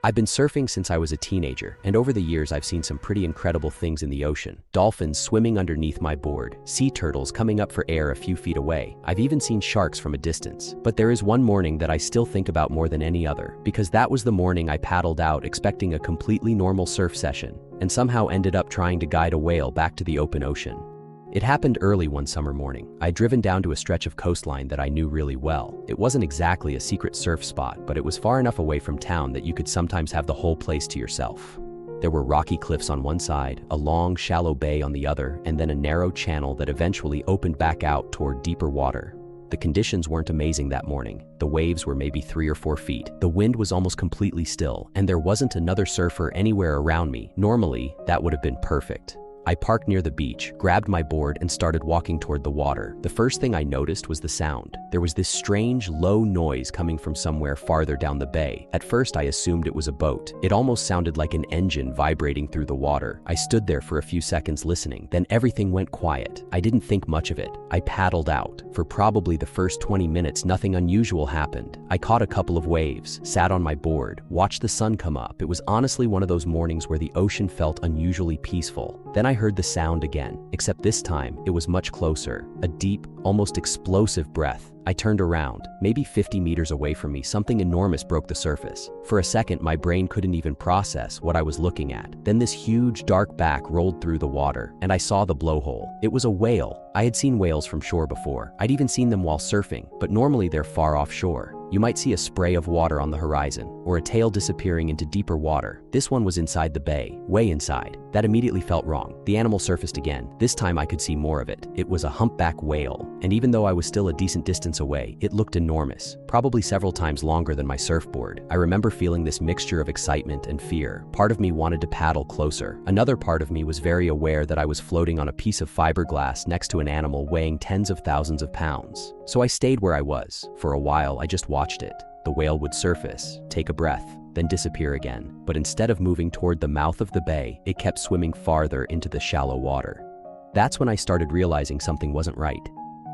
I've been surfing since I was a teenager, and over the years I've seen some pretty incredible things in the ocean. Dolphins swimming underneath my board, sea turtles coming up for air a few feet away. I've even seen sharks from a distance. But there is one morning that I still think about more than any other, because that was the morning I paddled out expecting a completely normal surf session, and somehow ended up trying to guide a whale back to the open ocean. It happened early one summer morning. I'd driven down to a stretch of coastline that I knew really well. It wasn't exactly a secret surf spot, but it was far enough away from town that you could sometimes have the whole place to yourself. There were rocky cliffs on one side, a long, shallow bay on the other, and then a narrow channel that eventually opened back out toward deeper water. The conditions weren't amazing that morning. The waves were maybe 3 or 4 feet. The wind was almost completely still, and there wasn't another surfer anywhere around me. Normally, that would have been perfect. I parked near the beach, grabbed my board, and started walking toward the water. The first thing I noticed was the sound. There was this strange, low noise coming from somewhere farther down the bay. At first, I assumed it was a boat. It almost sounded like an engine vibrating through the water. I stood there for a few seconds listening. Then everything went quiet. I didn't think much of it. I paddled out. For probably the first 20 minutes, nothing unusual happened. I caught a couple of waves, sat on my board, watched the sun come up. It was honestly one of those mornings where the ocean felt unusually peaceful. Then I heard the sound again, except this time it was much closer. A deep, almost explosive breath. I turned around. Maybe 50 meters away from me, something enormous broke the surface. For a second, my brain couldn't even process what I was looking at. Then this huge, dark back rolled through the water, and I saw the blowhole. It was a whale. I had seen whales from shore before. I'd even seen them while surfing, but normally they're far offshore. You might see a spray of water on the horizon, or a tail disappearing into deeper water. This one was inside the bay, way inside. That immediately felt wrong. The animal surfaced again. This time I could see more of it. It was a humpback whale, and even though I was still a decent distance away, it looked enormous, probably several times longer than my surfboard. I remember feeling this mixture of excitement and fear. Part of me wanted to paddle closer. Another part of me was very aware that I was floating on a piece of fiberglass next to an animal weighing tens of thousands of pounds. So I stayed where I was. For a while, I just watched it. The whale would surface, take a breath, then disappear again. But instead of moving toward the mouth of the bay, it kept swimming farther into the shallow water. That's when I started realizing something wasn't right.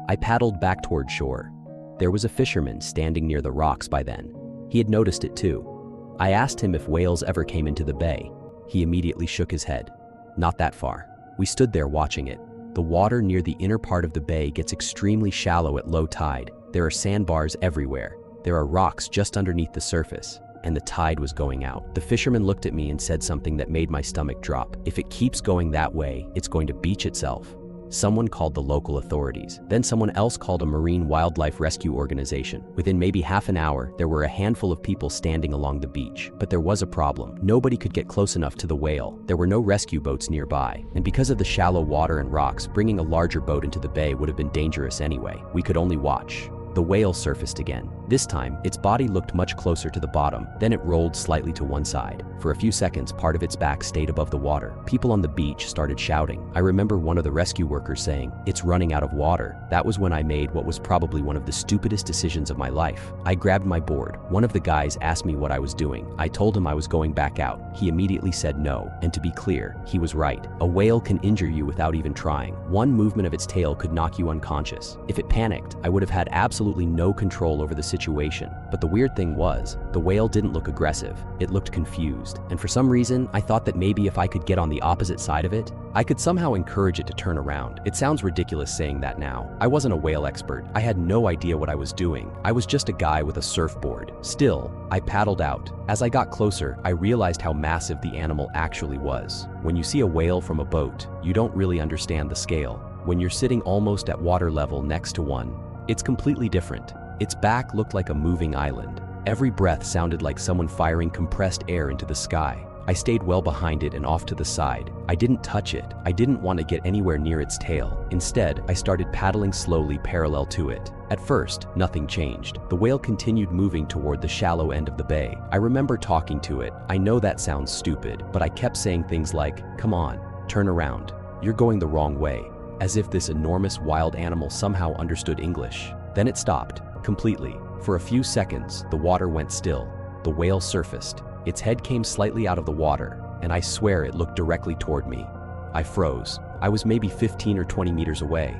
I paddled back toward shore. There was a fisherman standing near the rocks by then. He had noticed it too. I asked him if whales ever came into the bay. He immediately shook his head. Not that far. We stood there watching it. The water near the inner part of the bay gets extremely shallow at low tide. There are sandbars everywhere. There are rocks just underneath the surface, and the tide was going out. The fisherman looked at me and said something that made my stomach drop. If it keeps going that way, it's going to beach itself. Someone called the local authorities. Then someone else called a marine wildlife rescue organization. Within maybe half an hour, there were a handful of people standing along the beach. But there was a problem. Nobody could get close enough to the whale. There were no rescue boats nearby. And because of the shallow water and rocks, bringing a larger boat into the bay would have been dangerous anyway. We could only watch. The whale surfaced again. This time, its body looked much closer to the bottom. Then it rolled slightly to one side. For a few seconds, part of its back stayed above the water. People on the beach started shouting. I remember one of the rescue workers saying, "It's running out of water." That was when I made what was probably one of the stupidest decisions of my life. I grabbed my board. One of the guys asked me what I was doing. I told him I was going back out. He immediately said no. And to be clear, he was right. A whale can injure you without even trying. One movement of its tail could knock you unconscious. If it panicked, I would have had absolutely no control over the situation. But the weird thing was, the whale didn't look aggressive. It looked confused. And for some reason, I thought that maybe if I could get on the opposite side of it, I could somehow encourage it to turn around. It sounds ridiculous saying that now. I wasn't a whale expert. I had no idea what I was doing. I was just a guy with a surfboard. Still, I paddled out. As I got closer, I realized how massive the animal actually was. When you see a whale from a boat, you don't really understand the scale. When you're sitting almost at water level next to one, it's completely different. Its back looked like a moving island. Every breath sounded like someone firing compressed air into the sky. I stayed well behind it and off to the side. I didn't touch it. I didn't want to get anywhere near its tail. Instead, I started paddling slowly parallel to it. At first, nothing changed. The whale continued moving toward the shallow end of the bay. I remember talking to it. I know that sounds stupid, but I kept saying things like, "Come on, turn around. You're going the wrong way." As if this enormous wild animal somehow understood English. Then it stopped, completely. For a few seconds, the water went still. The whale surfaced. Its head came slightly out of the water, and I swear it looked directly toward me. I froze. I was maybe 15 or 20 meters away.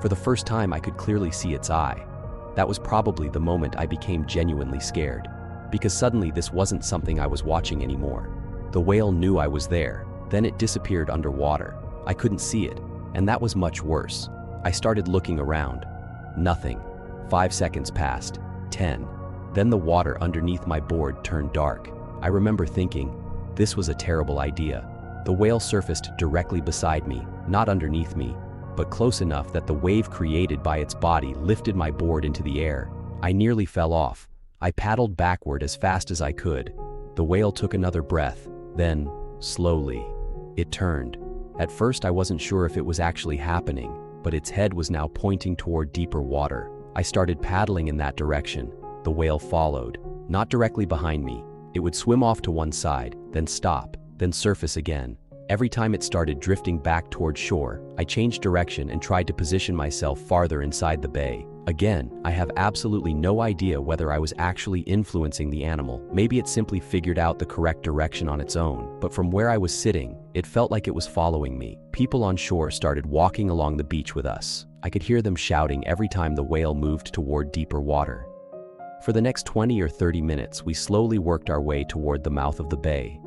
For the first time, I could clearly see its eye. That was probably the moment I became genuinely scared. because suddenly this wasn't something I was watching anymore. The whale knew I was there, then it disappeared underwater. I couldn't see it, and that was much worse. I started looking around. Nothing. 5 seconds passed. 10. Then the water underneath my board turned dark. I remember thinking, this was a terrible idea. The whale surfaced directly beside me, not underneath me, but close enough that the wave created by its body lifted my board into the air. I nearly fell off. I paddled backward as fast as I could. The whale took another breath, then, slowly, it turned. At first I wasn't sure if it was actually happening, but its head was now pointing toward deeper water. I started paddling in that direction. The whale followed, not directly behind me. It would swim off to one side, then stop, then surface again. Every time it started drifting back toward shore, I changed direction and tried to position myself farther inside the bay. Again, I have absolutely no idea whether I was actually influencing the animal. Maybe it simply figured out the correct direction on its own, but from where I was sitting, it felt like it was following me. People on shore started walking along the beach with us. I could hear them shouting every time the whale moved toward deeper water. For the next 20 or 30 minutes, we slowly worked our way toward the mouth of the bay.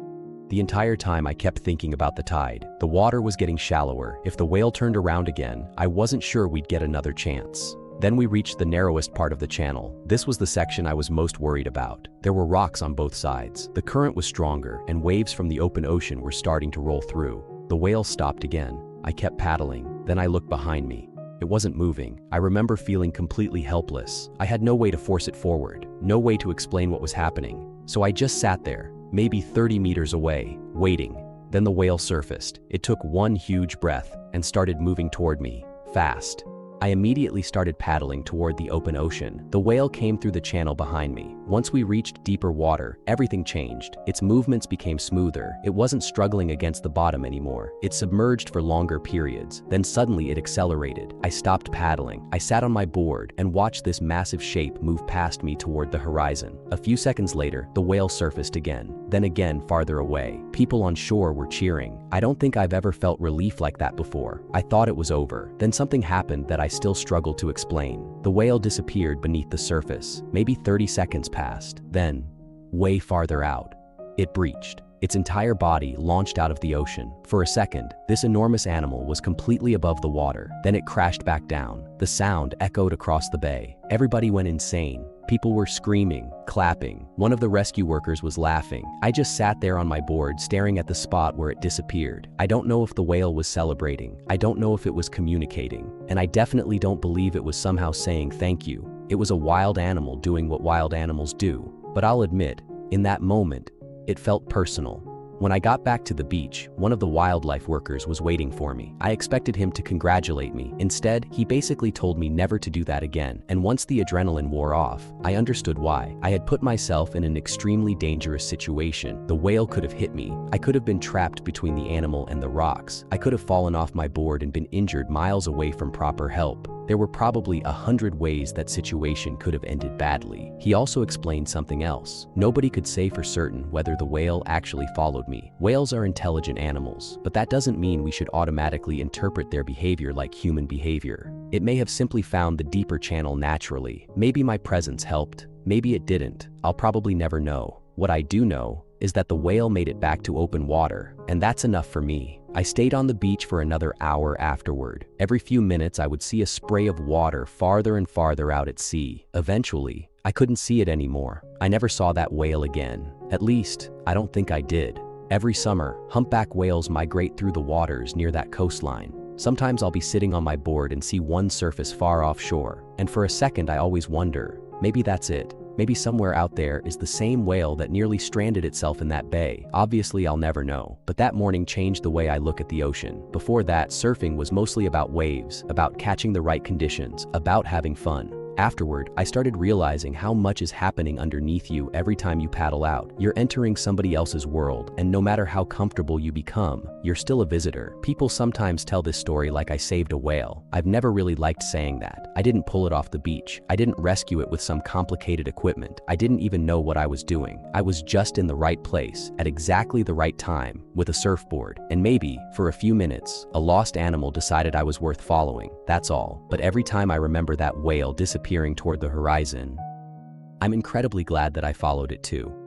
The entire time I kept thinking about the tide. The water was getting shallower. If the whale turned around again, I wasn't sure we'd get another chance. Then we reached the narrowest part of the channel. This was the section I was most worried about. There were rocks on both sides. The current was stronger, and waves from the open ocean were starting to roll through. The whale stopped again. I kept paddling. Then I looked behind me. It wasn't moving. I remember feeling completely helpless. I had no way to force it forward, no way to explain what was happening. So I just sat there, maybe 30 meters away, waiting. Then the whale surfaced. It took one huge breath and started moving toward me, fast. I immediately started paddling toward the open ocean. The whale came through the channel behind me. Once we reached deeper water, everything changed. Its movements became smoother. It wasn't struggling against the bottom anymore. It submerged for longer periods. Then suddenly it accelerated. I stopped paddling. I sat on my board and watched this massive shape move past me toward the horizon. A few seconds later, the whale surfaced again, then again farther away. People on shore were cheering. I don't think I've ever felt relief like that before. I thought it was over. Then something happened that I still struggle to explain. The whale disappeared beneath the surface. Maybe 30 seconds passed. Then, way farther out, it breached. Its entire body launched out of the ocean. For a second, this enormous animal was completely above the water. Then it crashed back down. The sound echoed across the bay. Everybody went insane. People were screaming, clapping. One of the rescue workers was laughing. I just sat there on my board staring at the spot where it disappeared. I don't know if the whale was celebrating. I don't know if it was communicating. And I definitely don't believe it was somehow saying thank you. It was a wild animal doing what wild animals do. But I'll admit, in that moment, it felt personal. When I got back to the beach, one of the wildlife workers was waiting for me. I expected him to congratulate me. Instead, he basically told me never to do that again. And once the adrenaline wore off, I understood why. I had put myself in an extremely dangerous situation. The whale could have hit me. I could have been trapped between the animal and the rocks. I could have fallen off my board and been injured miles away from proper help. There were probably 100 ways that situation could have ended badly. He also explained something else. Nobody could say for certain whether the whale actually followed me. Whales are intelligent animals, but that doesn't mean we should automatically interpret their behavior like human behavior. It may have simply found the deeper channel naturally. Maybe my presence helped. Maybe it didn't. I'll probably never know. What I do know is that the whale made it back to open water, and that's enough for me. I stayed on the beach for another hour afterward. Every few minutes I would see a spray of water farther and farther out at sea. Eventually, I couldn't see it anymore. I never saw that whale again. At least, I don't think I did. Every summer, humpback whales migrate through the waters near that coastline. Sometimes I'll be sitting on my board and see one surface far offshore, and for a second I always wonder, maybe that's it. Maybe somewhere out there is the same whale that nearly stranded itself in that bay. Obviously, I'll never know. But that morning changed the way I look at the ocean. Before that, surfing was mostly about waves, about catching the right conditions, about having fun. Afterward, I started realizing how much is happening underneath you every time you paddle out. You're entering somebody else's world, and no matter how comfortable you become, you're still a visitor. People sometimes tell this story like I saved a whale. I've never really liked saying that. I didn't pull it off the beach. I didn't rescue it with some complicated equipment. I didn't even know what I was doing. I was just in the right place, at exactly the right time, with a surfboard. And maybe, for a few minutes, a lost animal decided I was worth following. That's all. But every time I remember that whale disappearing toward the horizon, I'm incredibly glad that I followed it too.